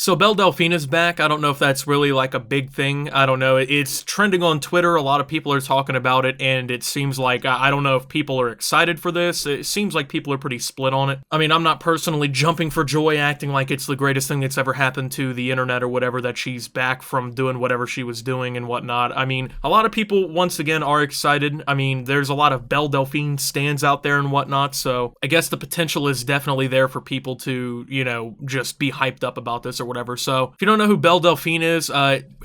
So Belle Delphine is back. I don't know if that's really like a big thing. I don't know. It's trending on Twitter. A lot of people are talking about it, and it seems like, I don't know if people are excited for this. It seems like people are pretty split on it. I mean, I'm not personally jumping for joy, acting like it's the greatest thing that's ever happened to the internet or whatever, that she's back from doing whatever she was doing and whatnot. I mean, a lot of people, once again, are excited. I mean, there's a lot of Belle Delphine stands out there and whatnot, so I guess the potential is definitely there for people to, just be hyped up about this or whatever. So if you don't know who Belle Delphine is,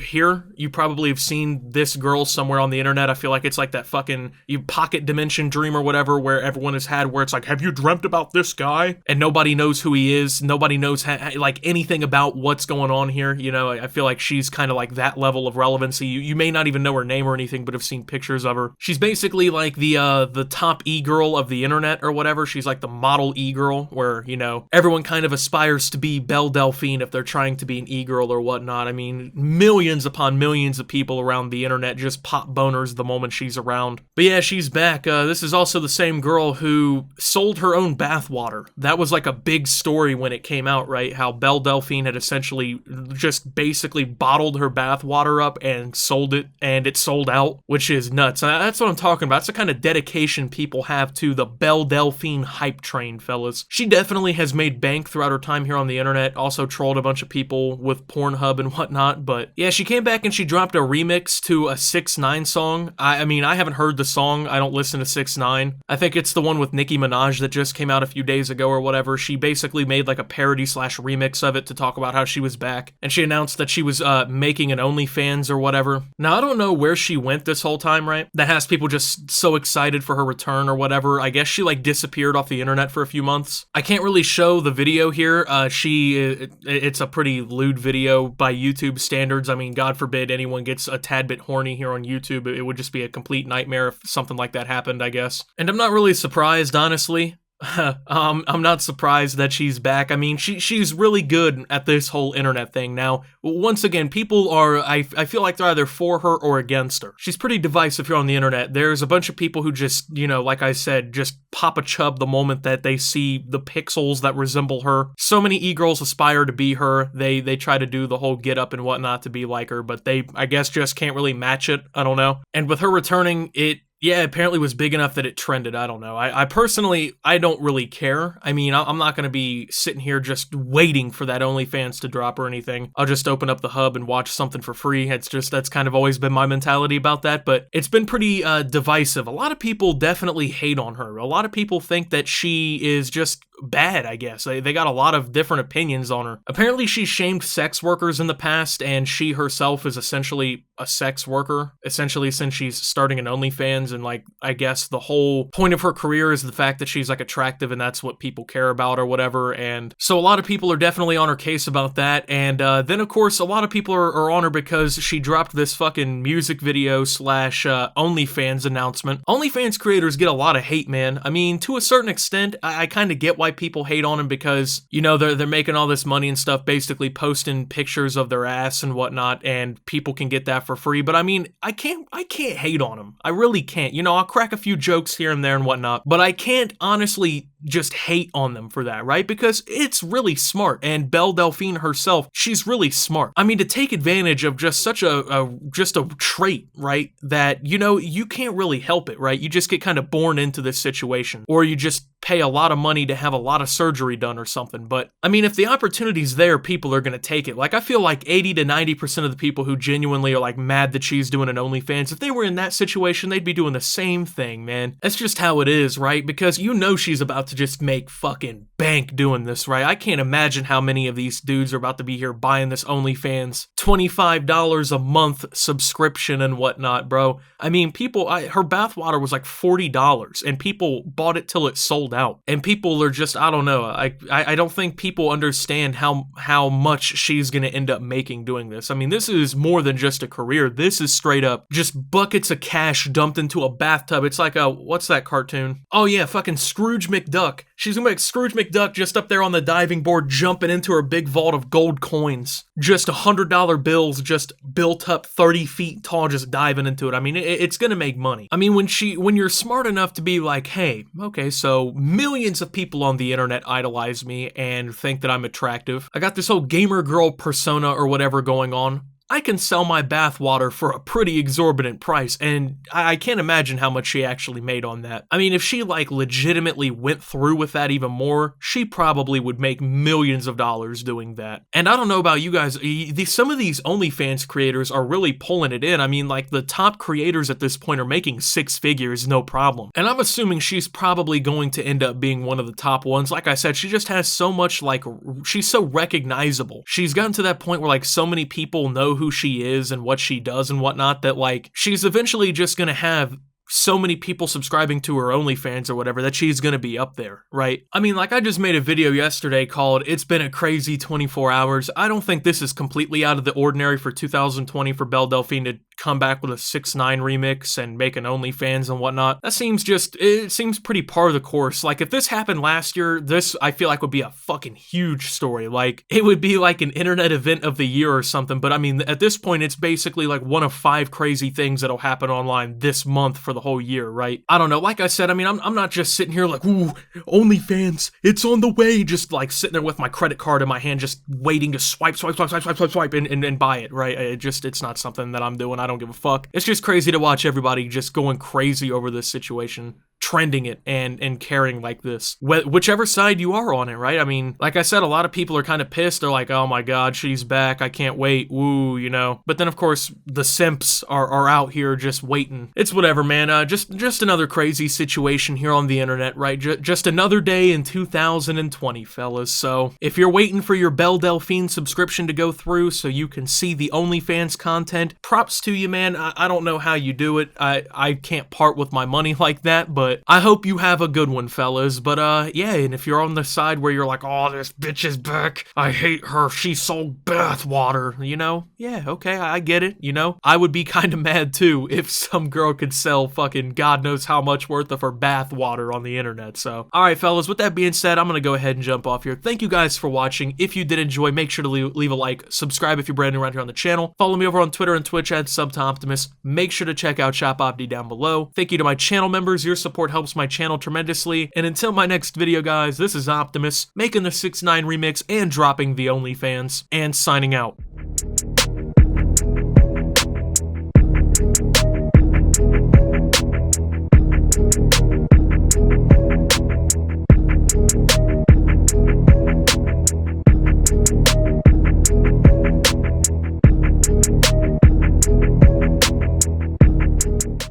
here you probably have seen this girl somewhere on the internet. I feel like it's like that fucking pocket dimension dream or whatever, where everyone has had, where it's like, have you dreamt about this guy? And nobody knows who he is. Nobody knows like anything about what's going on here. I feel like she's kind of like that level of relevancy. You may not even know her name or anything, but have seen pictures of her. She's basically like the top e-girl of the internet or whatever. She's like the model e-girl, where everyone kind of aspires to be Belle Delphine if they're trying to be an e-girl or whatnot. I mean, millions upon millions of people around the internet just pop boners the moment she's around. But yeah, she's back. This is also the same girl who sold her own bathwater. That was like a big story when it came out, right? How Belle Delphine had essentially just basically bottled her bathwater up and sold it, and it sold out, which is nuts. That's what I'm talking about. It's the kind of dedication people have to the Belle Delphine hype train, fellas. She definitely has made bank throughout her time here on the internet, also trolled a bunch of people with Pornhub and whatnot, but yeah, she came back and she dropped a remix to a 6ix9ine song. I mean, I haven't heard the song. I don't listen to 6ix9ine. I think it's the one with Nicki Minaj that just came out a few days ago or whatever. She basically made like a parody / remix of it to talk about how she was back, and she announced that she was making an OnlyFans or whatever. Now, I don't know where she went this whole time, right? That has people just so excited for her return or whatever. I guess she like disappeared off the internet for a few months. I can't really show the video here. It's a pretty lewd video by YouTube standards. I mean, God forbid anyone gets a tad bit horny here on YouTube. It would just be a complete nightmare if something like that happened, I guess. And I'm not really surprised, honestly. I'm not surprised that she's back. I mean, she's really good at this whole internet thing. Now, once again, people are, I feel like they're either for her or against her. She's pretty divisive here on the internet. There's a bunch of people who just, like I said, just pop a chub the moment that they see the pixels that resemble her. So many e-girls aspire to be her. They try to do the whole get up and whatnot to be like her, but they, I guess, just can't really match it. I don't know. And with her returning, it apparently was big enough that it trended. I don't know. I personally, I don't really care. I mean, I'm not going to be sitting here just waiting for that OnlyFans to drop or anything. I'll just open up the hub and watch something for free. That's kind of always been my mentality about that, but it's been pretty divisive. A lot of people definitely hate on her. A lot of people think that she is just bad, I guess. They got a lot of different opinions on her. Apparently, she shamed sex workers in the past, and she herself is essentially a sex worker, essentially, since she's starting an OnlyFans. And like, I guess the whole point of her career is the fact that she's like attractive, and that's what people care about or whatever. And so a lot of people are definitely on her case about that. And then of course, a lot of people are on her because she dropped this fucking music video / OnlyFans announcement. OnlyFans creators get a lot of hate, man. I mean, to a certain extent, I kind of get why people hate on them, because they're making all this money and stuff, basically posting pictures of their ass and whatnot, and people can get that for free. But I mean, I can't hate on them. I really can't. I'll crack a few jokes here and there and whatnot, but I can't honestly just hate on them for that, right? Because it's really smart, and Belle Delphine herself, she's really smart. I mean, to take advantage of just such a trait, right? That, you can't really help it, right? You just get kind of born into this situation, or you just pay a lot of money to have a lot of surgery done or something. But I mean, if the opportunity's there, people are going to take it. Like, I feel like 80 to 90% of the people who genuinely are like mad that she's doing an OnlyFans, if they were in that situation, they'd be doing the same thing, man. That's just how it is, right? Because she's about to just make fucking bank doing this, right? I can't imagine how many of these dudes are about to be here buying this OnlyFans $25 a month subscription and whatnot, bro. I mean, her bathwater was like $40, and people bought it till it sold out. And people are just, I don't know. I don't think people understand how much she's gonna end up making doing this. I mean, this is more than just a career. This is straight up just buckets of cash dumped into a bathtub. It's like what's that cartoon? Oh yeah, fucking Scrooge McDuck. She's gonna make Scrooge McDuck McDuck just up there on the diving board jumping into her big vault of gold coins. Just $100 bills just built up 30 feet tall, just diving into it. I mean, it's gonna make money. I mean, when you're smart enough to be like, hey, okay, so millions of people on the internet idolize me and think that I'm attractive. I got this whole gamer girl persona or whatever going on. I can sell my bath water for a pretty exorbitant price, and I can't imagine how much she actually made on that. I mean, if she like legitimately went through with that even more, she probably would make millions of dollars doing that. And I don't know about you guys, some of these OnlyFans creators are really pulling it in. I mean, like the top creators at this point are making 6 figures, no problem. And I'm assuming she's probably going to end up being one of the top ones. Like I said, she just has so much, like, she's so recognizable. She's gotten to that point where like so many people know who she is and what she does and whatnot that like she's eventually just gonna have so many people subscribing to her OnlyFans or whatever that she's gonna be up there, right? I mean, like I just made a video yesterday called "It's Been a Crazy 24 Hours." I don't think this is completely out of the ordinary for 2020 for Belle Delphine to come back with a 6ix9ine remix and make an OnlyFans and whatnot. That seems it seems pretty par of the course. Like if this happened last year, this I feel like would be a fucking huge story. Like it would be like an internet event of the year or something. But I mean, at this point, it's basically like one of 5 crazy things that'll happen online this month for the whole year, right? I don't know. Like I said, I mean, I'm not just sitting here like, ooh, OnlyFans, it's on the way. Just like sitting there with my credit card in my hand, just waiting to swipe and buy it, right? It's not something that I'm doing. I don't give a fuck. It's just crazy to watch everybody just going crazy over this situation, trending it and caring like this. Whichever side you are on it, right? I mean, like I said, a lot of people are kind of pissed. They're like, oh my god, she's back. I can't wait. Woo, you know. But then, of course, the simps are out here just waiting. It's whatever, man. Just another crazy situation here on the internet, right? Just another day in 2020, fellas. So if you're waiting for your Belle Delphine subscription to go through so you can see the OnlyFans content, props to you, man. I don't know how you do it. I can't part with my money like that, but I hope you have a good one, fellas. But yeah, and if you're on the side where you're like, oh, this bitch is back, I hate her, she sold bath water, you know? Yeah, okay, I get it, you know? I would be kind of mad too if some girl could sell fucking God knows how much worth of her bath water on the internet. So, alright, fellas, with that being said, I'm gonna go ahead and jump off here. Thank you guys for watching. If you did enjoy, make sure to leave a like, subscribe if you're brand new around here on the channel, follow me over on Twitter and Twitch at @SubToOptimus. Make sure to check out Shop Opti down below. Thank you to my channel members. Your support helps my channel tremendously. And until my next video, guys, this is Optimus, making the 6ix9ine remix and dropping the OnlyFans, and signing out.